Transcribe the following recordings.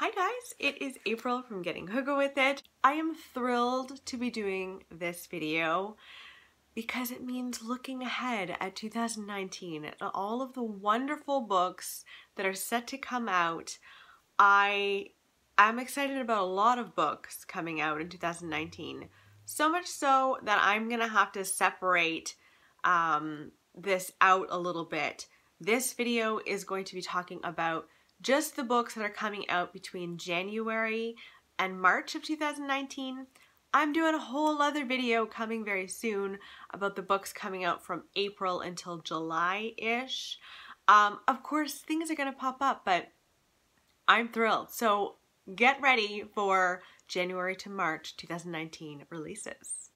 Hi guys, it is April from Getting Hookah With It. I am thrilled to be doing this video because it means looking ahead at 2019 and all of the wonderful books that are set to come out. I'm excited about a lot of books coming out in 2019. So much so that I'm gonna have to separate this out a little bit. This video is going to be talking about just the books that are coming out between January and March of 2019. I'm doing a whole other video coming very soon about the books coming out from April until July-ish. Of course, things are gonna pop up, but I'm thrilled. So get ready for January to March 2019 releases.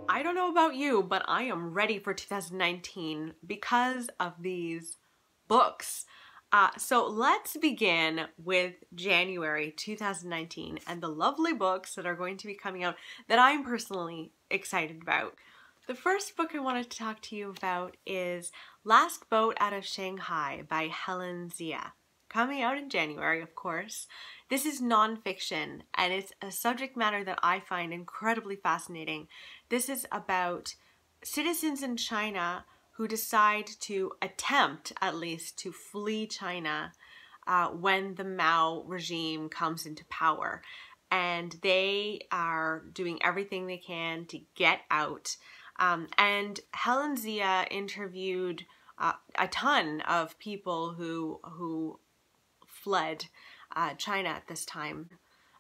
I don't know about you, but I am ready for 2019 because of these books. So let's begin with January 2019 and the lovely books that are going to be coming out that I'm personally excited about. The first book I wanted to talk to you about is Last Boat Out of Shanghai by Helen, coming out in January, of course. This is nonfiction, and it's a subject matter that I find incredibly fascinating. This is about citizens in China who decide to attempt, at least, to flee China when the Mao regime comes into power. And they are doing everything they can to get out. And Helen interviewed a ton of people who fled China at this time.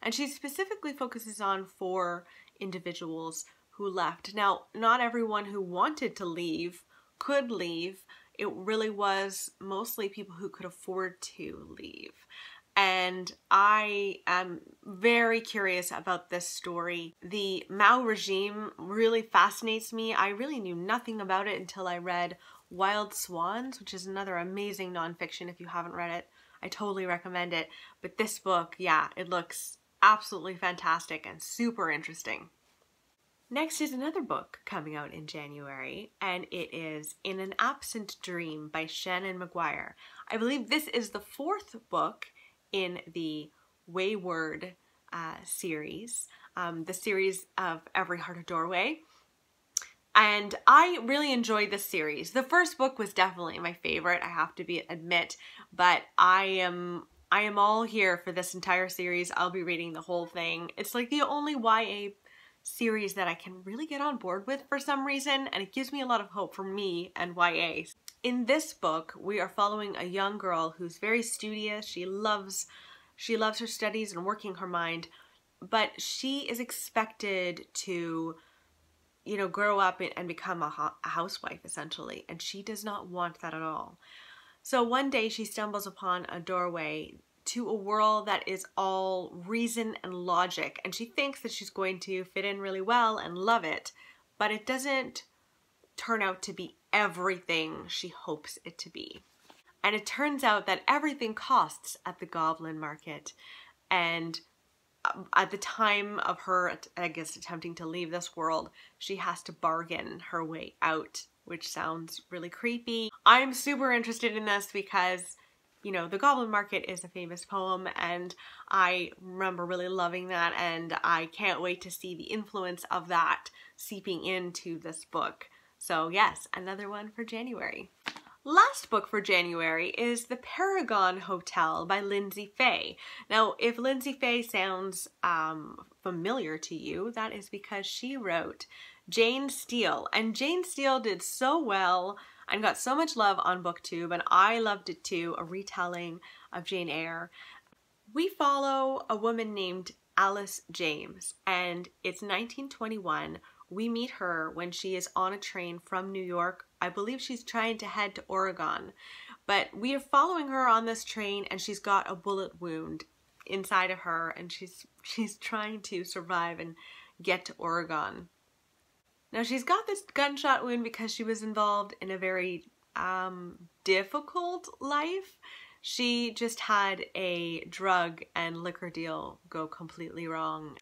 And she specifically focuses on 4 individuals who left. Now, not everyone who wanted to leave could leave. It really was mostly people who could afford to leave. And I am very curious about this story. The Mao regime really fascinates me. I really knew nothing about it until I read Wild Swans, which is another amazing nonfiction. If you haven't read it, I totally recommend it. But this book, yeah, it looks absolutely fantastic and super interesting. Next is another book coming out in January, and it is In an Absent Dream by Shannon McGuire. I believe this is the 4th book in the Wayward series, the series of Every Heart a Doorway. And I really enjoyed this series. The first book was definitely my favorite, I have to admit, but I am all here for this entire series. I'll be reading the whole thing. It's like the only YA series that I can really get on board with for some reason, and it gives me a lot of hope for me and YA. In this book, we are following a young girl who's very studious. She loves her studies and working her mind, but she is expected to, you know, grow up and become a housewife, essentially, and she does not want that at all. So one day she stumbles upon a doorway to a world that is all reason and logic, and she thinks that she's going to fit in really well and love it, but it doesn't turn out to be everything she hopes it to be. And it turns out that everything costs at the goblin market, and at the time of her, I guess, attempting to leave this world, she has to bargain her way out, which sounds really creepy. I'm super interested in this because, you know, The Goblin Market is a famous poem, and I remember really loving that, and I can't wait to see the influence of that seeping into this book. So yes, another one for January. Last book for January is The Paragon Hotel by Lyndsay Faye. Now, if Lyndsay Faye sounds familiar to you, that is because she wrote Jane Steele, and Jane Steele did so well and got so much love on BookTube, and I loved it too, a retelling of Jane Eyre. We follow a woman named Alice James, and it's 1921. We meet her when she is on a train from New York. I believe she's trying to head to Oregon, but we are following her on this train, and she's got a bullet wound inside of her, and she's trying to survive and get to Oregon. Now, she's got this gunshot wound because she was involved in a very difficult life. She just had a drug and liquor deal go completely wrong.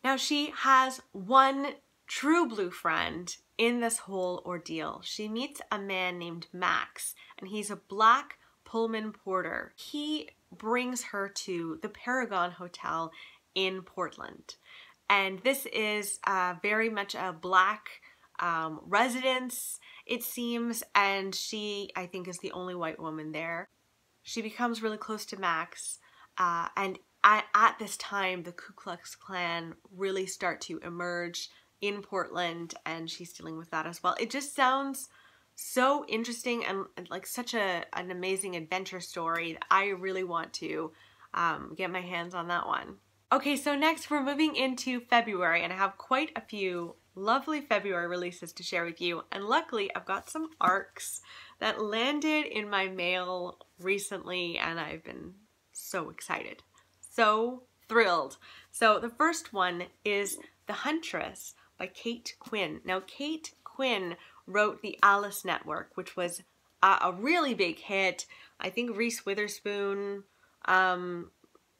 Now, she has one true blue friend in this whole ordeal. She meets a man named Max, and he's a black Pullman porter. He brings her to the Paragon Hotel in Portland. And this is very much a black residence, it seems, and she, I think, is the only white woman there. She becomes really close to Max, and at this time, the Ku Klux Klan really start to emerge in Portland, and she's dealing with that as well. It just sounds so interesting and like such an amazing adventure story. I really want to get my hands on that one. Okay, so next we're moving into February, and I have quite a few lovely February releases to share with you. And luckily, I've got some ARCs that landed in my mail recently, and I've been so excited. So thrilled. So the first one is The Huntress by Kate Quinn. Now, Kate Quinn wrote The Alice Network, which was a really big hit. I think Reese Witherspoon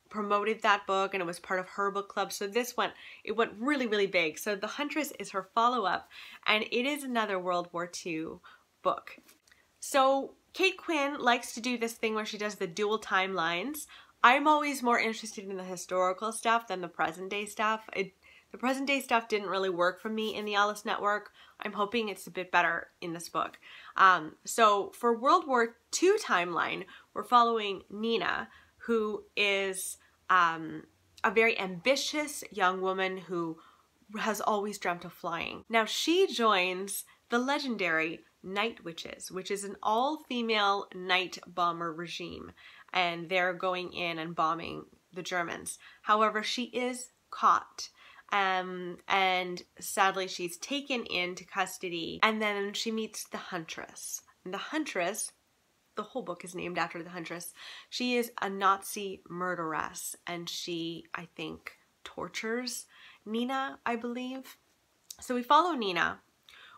promoted that book, and it was part of her book club. So it went really, really big. So The Huntress is her follow-up, and it is another World War II book. So Kate Quinn likes to do this thing where she does the dual timelines. I'm always more interested in the historical stuff than the present day stuff. The present day stuff didn't really work for me in the Alice Network. I'm hoping it's a bit better in this book. So for World War II timeline, we're following Nina, who is a very ambitious young woman who has always dreamt of flying. Now she joins the legendary Night Witches, which is an all-female night bomber regime, and they're going in and bombing the Germans. However, she is caught, and sadly she's taken into custody, and then she meets the Huntress. And the Huntress, the whole book is named after the Huntress. She is a Nazi murderess, and she, I think, tortures Nina, I believe. So we follow Nina.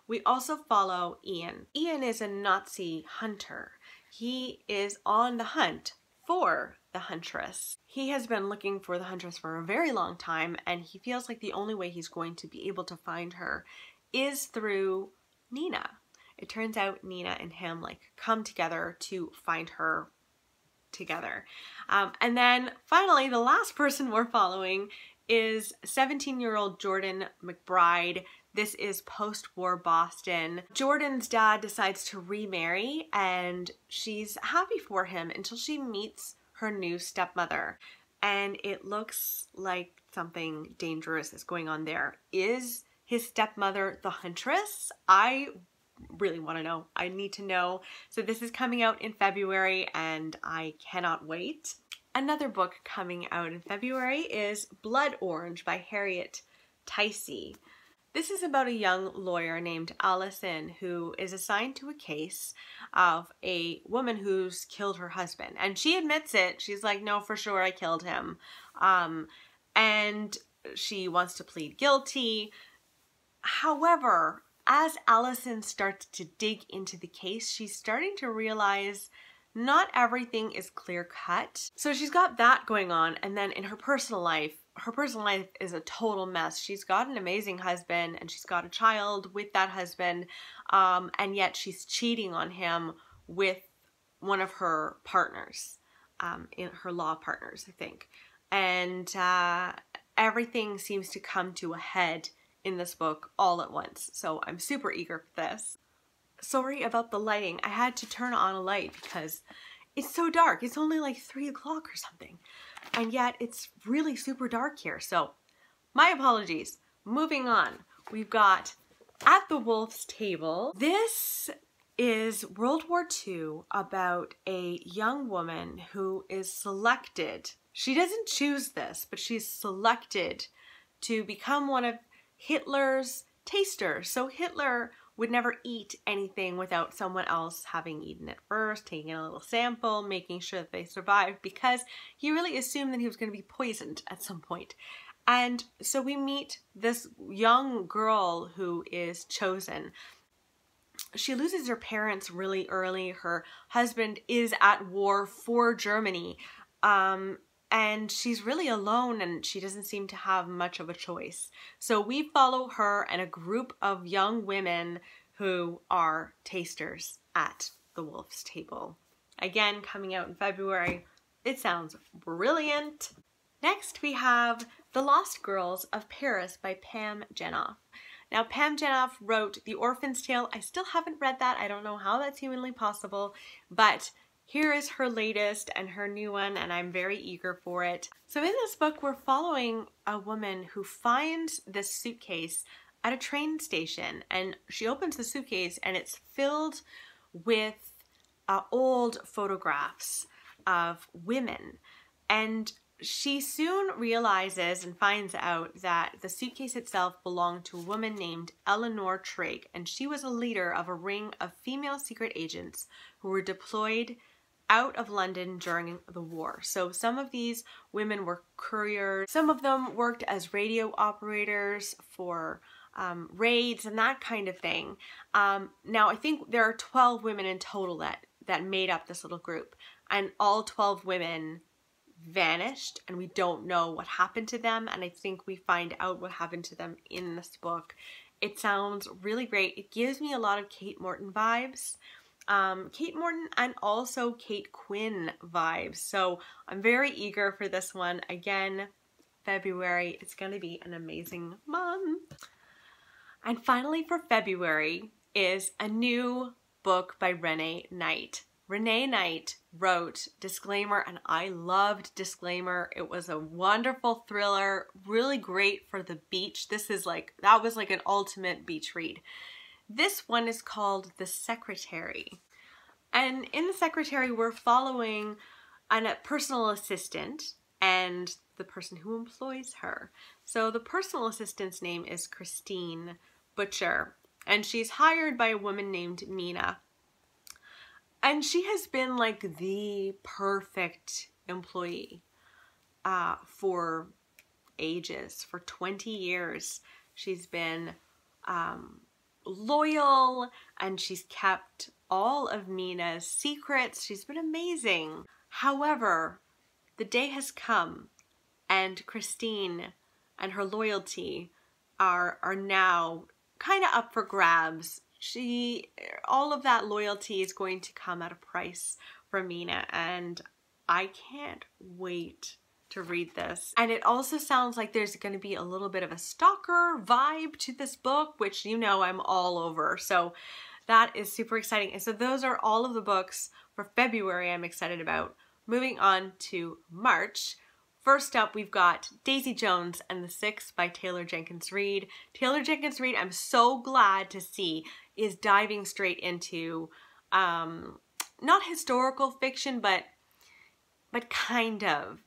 We also follow Ian. Ian is a Nazi hunter. He is on the hunt for the Huntress. He has been looking for the Huntress for a very long time, and he feels like the only way he's going to be able to find her is through Nina. It turns out Nina and him come together to find her together. And then finally, the last person we're following is 17-year-old Jordan McBride. This is post-war Boston. Jordan's dad decides to remarry, and she's happy for him until she meets her new stepmother. And it looks like something dangerous is going on there. Is his stepmother the Huntress? I really want to know. I need to know. So this is coming out in February, and I cannot wait. Another book coming out in February is Blood Orange by Harriet Tyce. This is about a young lawyer named Allison who is assigned to a case of a woman who's killed her husband. And she admits it. She's like, no, for sure, I killed him. And she wants to plead guilty. However, as Allison starts to dig into the case, she's starting to realize not everything is clear cut. So she's got that going on, and then in her personal life is a total mess. She's got an amazing husband, and she's got a child with that husband, and yet she's cheating on him with one of her partners, in her law partners, I think. And everything seems to come to a head in this book all at once. So I'm super eager for this. Sorry about the lighting. I had to turn on a light because it's so dark. It's only like 3 o'clock or something. And yet it's really super dark here. So my apologies. Moving on. We've got At the Wolf's Table. This is World War II about a young woman who is selected. She doesn't choose this, but she's selected to become one of Hitler's tasters. So Hitler would never eat anything without someone else having eaten it first, taking a little sample, making sure that they survived, because he really assumed that he was going to be poisoned at some point. And so we meet this young girl who is chosen. She loses her parents really early. Her husband is at war for Germany. and she's really alone and she doesn't seem to have much of a choice. So we follow her and a group of young women who are tasters at the Wolf's Table. Again, coming out in February. It sounds brilliant. Next we have The Lost Girls of Paris by Pam Jenoff. Now Pam Jenoff wrote The Orphan's Tale. I still haven't read that. I don't know how that's humanly possible, but here is her latest and her new one, and I'm very eager for it. So in this book, we're following a woman who finds this suitcase at a train station, and she opens the suitcase and it's filled with old photographs of women. And she soon realizes and finds out that the suitcase itself belonged to a woman named Eleanor Trigg, and she was a leader of a ring of female secret agents who were deployed out of London during the war. So some of these women were couriers, some of them worked as radio operators for raids and that kind of thing. Now I think there are 12 women in total that made up this little group, and all 12 women vanished and we don't know what happened to them, and I think we find out what happened to them in this book. It sounds really great. It gives me a lot of Kate Morton vibes. Kate Morton and also Kate Quinn vibes. So I'm very eager for this one. Again, February. It's going to be an amazing month. And finally for February is a new book by Renee Knight. Renee Knight wrote Disclaimer, and I loved Disclaimer. It was a wonderful thriller, really great for the beach. That was like an ultimate beach read. This one is called The Secretary. And in The Secretary, we're following a personal assistant and the person who employs her. So the personal assistant's name is Christine Butcher, and she's hired by a woman named Mina. And she has been like the perfect employee for ages, for 20 years. She's been loyal, and she's kept all of Mina's secrets. She's been amazing. However, the day has come and Christine and her loyalty are now kind of up for grabs. All of that loyalty is going to come at a price for Mina, and I can't wait to read this. And it also sounds like there's going to be a little bit of a stalker vibe to this book, which you know I'm all over. So that is super exciting. And so those are all of the books for February I'm excited about. Moving on to March. First up, we've got Daisy Jones and the Six by Taylor Jenkins Reid. Taylor Jenkins Reid, I'm so glad to see, is diving straight into not historical fiction, but kind of.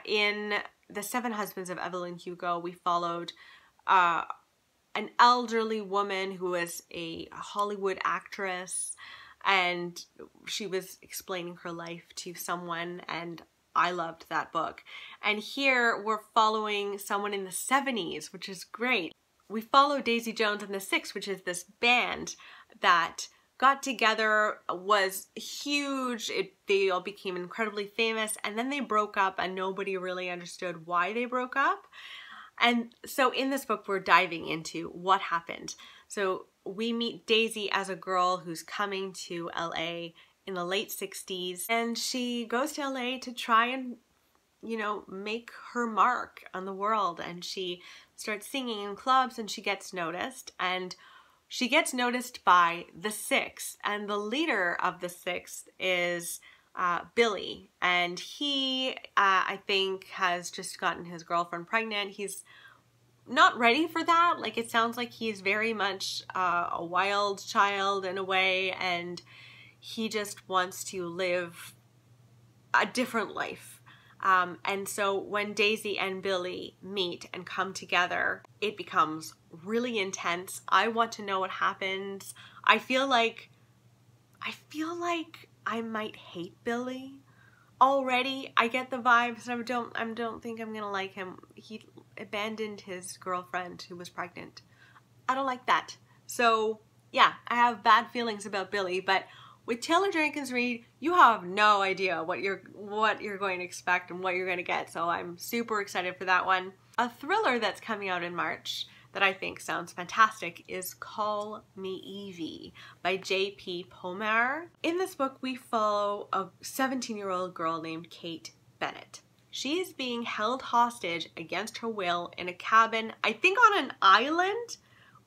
In The Seven Husbands of Evelyn Hugo, we followed an elderly woman who was a Hollywood actress, and she was explaining her life to someone, and I loved that book. And here we're following someone in the 70s, which is great. We follow Daisy Jones and the Six, which is this band that got together, was huge. They all became incredibly famous, and then they broke up and nobody really understood why they broke up. And so in this book, we're diving into what happened. So we meet Daisy as a girl who's coming to LA in the late 60s, and she goes to LA to try and, you know, make her mark on the world, and she starts singing in clubs, and she gets noticed, and she gets noticed by the Six, and the leader of the Six is Billy, and he, I think, has just gotten his girlfriend pregnant. He's not ready for that. Like, it sounds like he's very much a wild child in a way, and he just wants to live a different life. And so when Daisy and Billy meet and come together, it becomes really intense. I want to know what happens. I feel like I might hate Billy already. I get the vibes, and I don't think I'm gonna like him. He abandoned his girlfriend who was pregnant. I don't like that. So yeah, I have bad feelings about Billy, but With Taylor Jenkins Reid, you have no idea what you're going to expect and what you're going to get, so I'm super excited for that one. A thriller that's coming out in March that I think sounds fantastic is Call Me Evie by J.P. Pomare. In this book, we follow a 17-year-old girl named Kate Bennett. She is being held hostage against her will in a cabin, I think on an island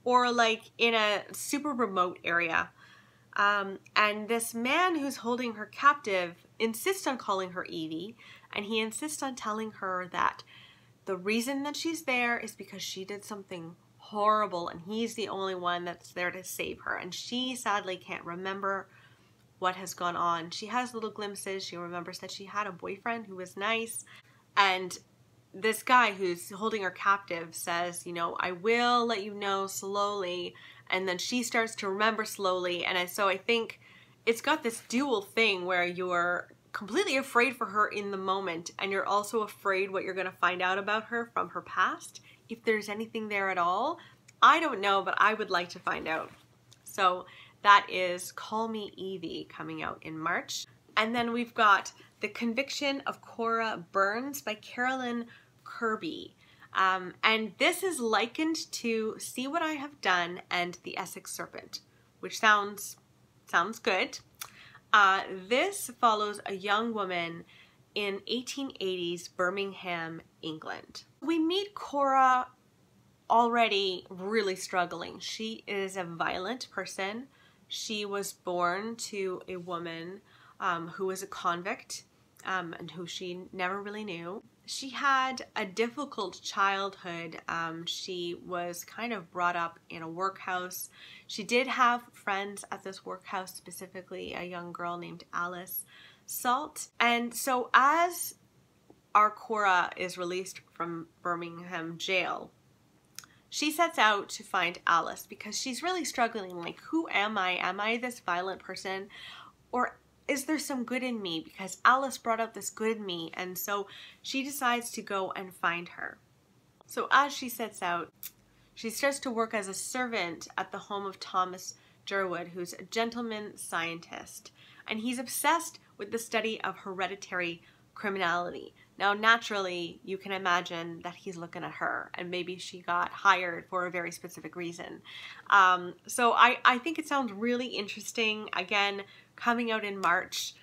or like in a super remote area. And this man who's holding her captive insists on calling her Evie, and he insists on telling her that the reason that she's there is because she did something horrible and he's the only one that's there to save her. And she sadly can't remember what has gone on. She has little glimpses. She remembers that she had a boyfriend who was nice. And this guy who's holding her captive says, you know, I will let you know slowly. And then she starts to remember slowly. And so I think it's got this dual thing where you're completely afraid for her in the moment, and you're also afraid what you're going to find out about her from her past, if there's anything there at all. I don't know, but I would like to find out. So that is Call Me Evie coming out in March. And then we've got The Conviction of Cora Burns by Carolyn Kirby. And this is likened to See What I Have Done and The Essex Serpent, which sounds good. This follows a young woman in 1880s Birmingham, England. We meet Cora already really struggling. She is a violent person. She was born to a woman who was a convict and who she never really knew. She had a difficult childhood. She was kind of brought up in a workhouse. She did have friends at this workhouse, specifically a young girl named Alice Salt. And so as our Cora is released from Birmingham jail, she sets out to find Alice because she's really struggling. Like, who am I? Am I this violent person? Or is there some good in me? Because Alice brought out this good in me, and so she decides to go and find her. So as she sets out, she starts to work as a servant at the home of Thomas Durwood, who's a gentleman scientist, and he's obsessed with the study of hereditary criminality. Now, naturally, you can imagine that he's looking at her, and maybe she got hired for a very specific reason. So I think it sounds really interesting. Again, coming out in March.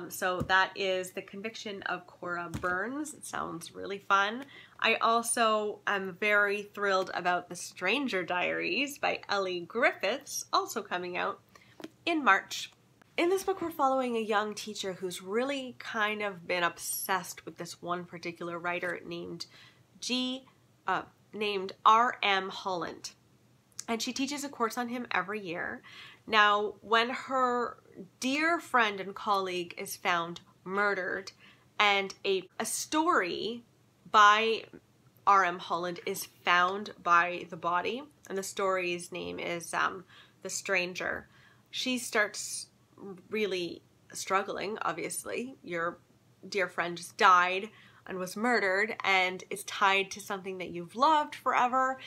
So that is The Conviction of Cora Burns. It sounds really fun. I also am very thrilled about The Stranger Diaries by Elly Griffiths, also coming out in March. In this book, we're following a young teacher who's really kind of been obsessed with this one particular writer named R.M. Holland. And she teaches a course on him every year. Now, when her dear friend and colleague is found murdered, and a story by R.M. Holland is found by the body, and the story's name is The Stranger, she starts really struggling. Obviously, your dear friend just died and was murdered, and is tied to something that you've loved forever.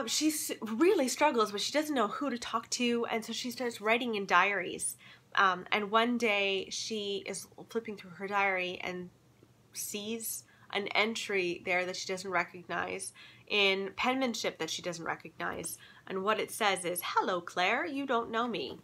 She really struggles, but she doesn't know who to talk to, and so she starts writing in diaries. And one day she is flipping through her diary and sees an entry there that she doesn't recognize, in penmanship that she doesn't recognize. And what it says is, "Hello, Claire, you don't know me."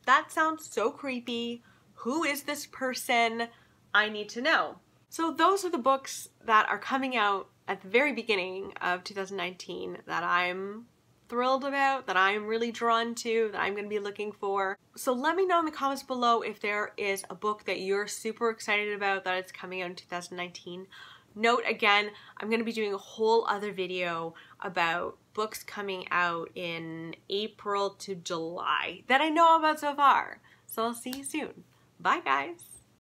That sounds so creepy. Who is this person? I need to know. So those are the books that are coming out at the very beginning of 2019 that I'm thrilled about, that I'm really drawn to, that I'm going to be looking for. So let me know in the comments below if there is a book that you're super excited about that is coming out in 2019. Note again, I'm going to be doing a whole other video about books coming out in April to July that I know about so far. So I'll see you soon. Bye, guys.